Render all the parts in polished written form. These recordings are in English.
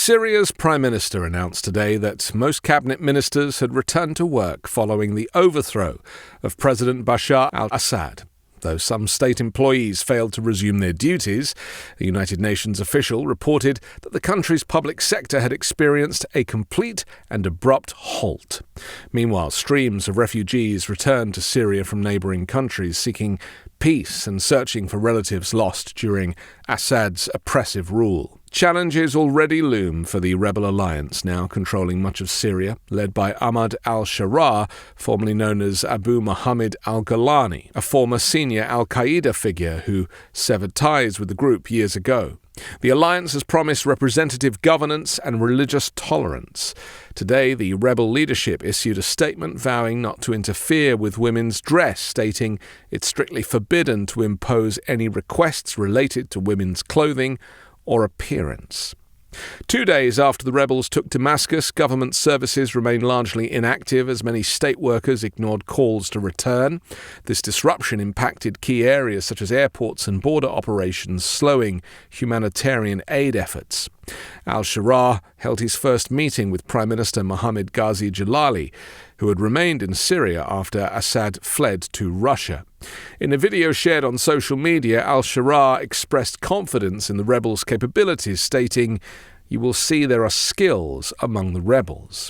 Syria's Prime Minister announced today that most cabinet ministers had returned to work following the overthrow of President Bashar al-Assad. Though some state employees failed to resume their duties, a United Nations official reported that the country's public sector had experienced a complete and abrupt halt. Meanwhile, streams of refugees returned to Syria from neighbouring countries seeking peace and searching for relatives lost during Assad's oppressive rule. Challenges already loom for the rebel alliance, now controlling much of Syria, led by Ahmad al-Sharaa, formerly known as Abu Muhammad al-Golani, a former senior al-Qaeda figure who severed ties with the group years ago. The alliance has promised representative governance and religious tolerance. Today, the rebel leadership issued a statement vowing not to interfere with women's dress, stating it's strictly forbidden to impose any requests related to women's clothing or appearance. 2 days after the rebels took Damascus, government services remain largely inactive as many state workers ignored calls to return. This disruption impacted key areas such as airports and border operations, slowing humanitarian aid efforts. Al-Sharaa held his first meeting with Prime Minister Mohammad Ghazi Jalali, who had remained in Syria after Assad fled to Russia. In a video shared on social media, Al-Sharaa expressed confidence in the rebels' capabilities, stating, "You will see there are skills among the rebels."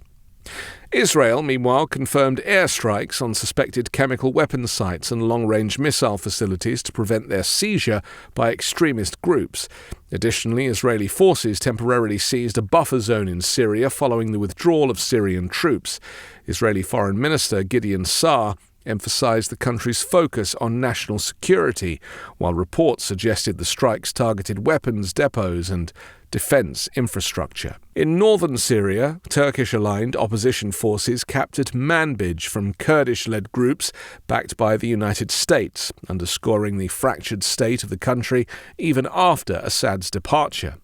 Israel, meanwhile, confirmed airstrikes on suspected chemical weapons sites and long-range missile facilities to prevent their seizure by extremist groups. Additionally, Israeli forces temporarily seized a buffer zone in Syria following the withdrawal of Syrian troops. Israeli Foreign Minister Gideon Saar emphasized the country's focus on national security, while reports suggested the strikes targeted weapons depots and defense infrastructure. In northern Syria, Turkish-aligned opposition forces captured Manbij from Kurdish-led groups backed by the United States, underscoring the fractured state of the country even after Assad's departure.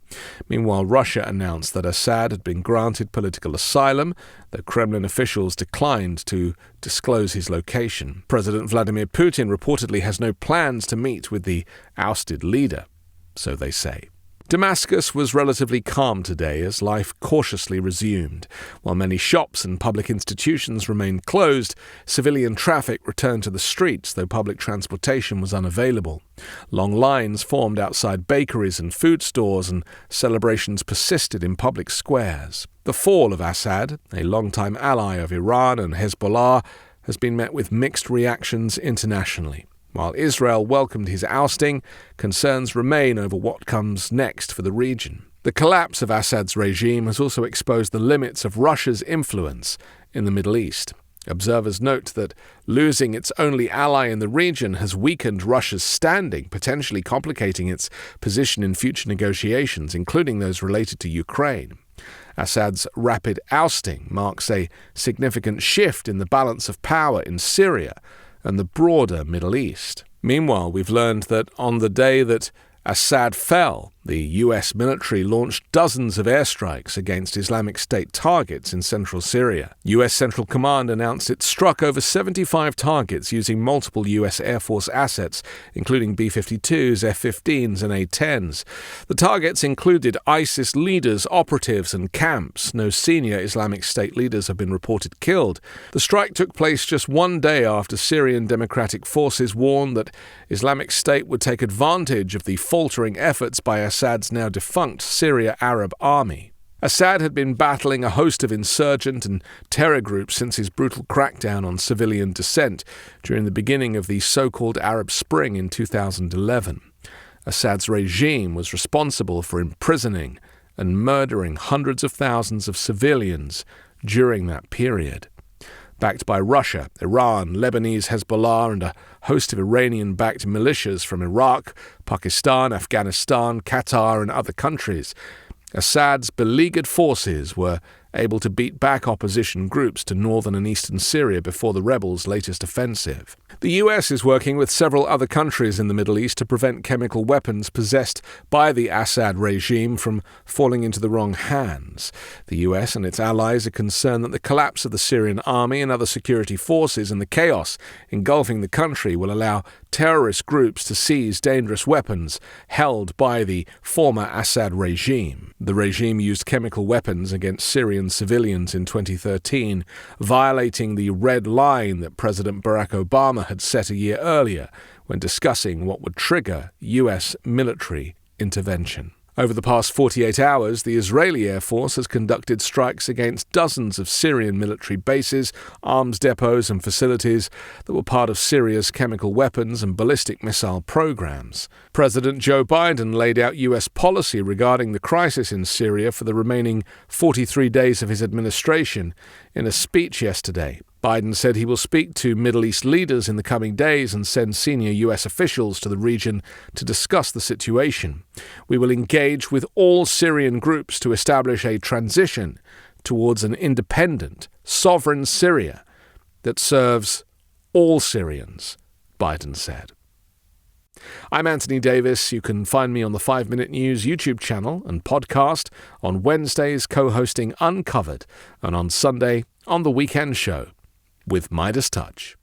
Meanwhile, Russia announced that Assad had been granted political asylum, though Kremlin officials declined to disclose his location. President Vladimir Putin reportedly has no plans to meet with the ousted leader, so they say. Damascus was relatively calm today as life cautiously resumed. While many shops and public institutions remained closed, civilian traffic returned to the streets, though public transportation was unavailable. Long lines formed outside bakeries and food stores, and celebrations persisted in public squares. The fall of Assad, a longtime ally of Iran and Hezbollah, has been met with mixed reactions internationally. While Israel welcomed his ousting, concerns remain over what comes next for the region. The collapse of Assad's regime has also exposed the limits of Russia's influence in the Middle East. Observers note that losing its only ally in the region has weakened Russia's standing, potentially complicating its position in future negotiations, including those related to Ukraine. Assad's rapid ousting marks a significant shift in the balance of power in Syria and the broader Middle East. Meanwhile, we've learned that on the day that Assad fell, the U.S. military launched dozens of airstrikes against Islamic State targets in central Syria. U.S. Central Command announced it struck over 75 targets using multiple U.S. Air Force assets, including B-52s, F-15s, and A-10s. The targets included ISIS leaders, operatives, and camps. No senior Islamic State leaders have been reported killed. The strike took place just 1 day after Syrian Democratic Forces warned that Islamic State would take advantage of the faltering efforts by Assad's now defunct Syria Arab Army. Assad had been battling a host of insurgent and terror groups since his brutal crackdown on civilian dissent during the beginning of the so-called Arab Spring in 2011. Assad's regime was responsible for imprisoning and murdering hundreds of thousands of civilians during that period. Backed by Russia, Iran, Lebanese Hezbollah, and a host of Iranian-backed militias from Iraq, Pakistan, Afghanistan, Qatar, and other countries, Assad's beleaguered forces were able to beat back opposition groups to northern and eastern Syria before the rebels' latest offensive. The US is working with several other countries in the Middle East to prevent chemical weapons possessed by the Assad regime from falling into the wrong hands. The US and its allies are concerned that the collapse of the Syrian army and other security forces and the chaos engulfing the country will allow terrorist groups to seize dangerous weapons held by the former Assad regime. The regime used chemical weapons against Syrian civilians in 2013, violating the red line that President Barack Obama had set a year earlier when discussing what would trigger US military intervention. Over the past 48 hours, the Israeli Air Force has conducted strikes against dozens of Syrian military bases, arms depots and facilities that were part of Syria's chemical weapons and ballistic missile programs. President Joe Biden laid out U.S. policy regarding the crisis in Syria for the remaining 43 days of his administration in a speech yesterday. Biden said he will speak to Middle East leaders in the coming days and send senior U.S. officials to the region to discuss the situation. We will engage with all Syrian groups to establish a transition towards an independent, sovereign Syria that serves all Syrians, Biden said. I'm Anthony Davis. You can find me on the 5 Minute News YouTube channel and podcast, on Wednesdays co-hosting Uncovered, and on Sunday on The Weekend Show with Midas Touch.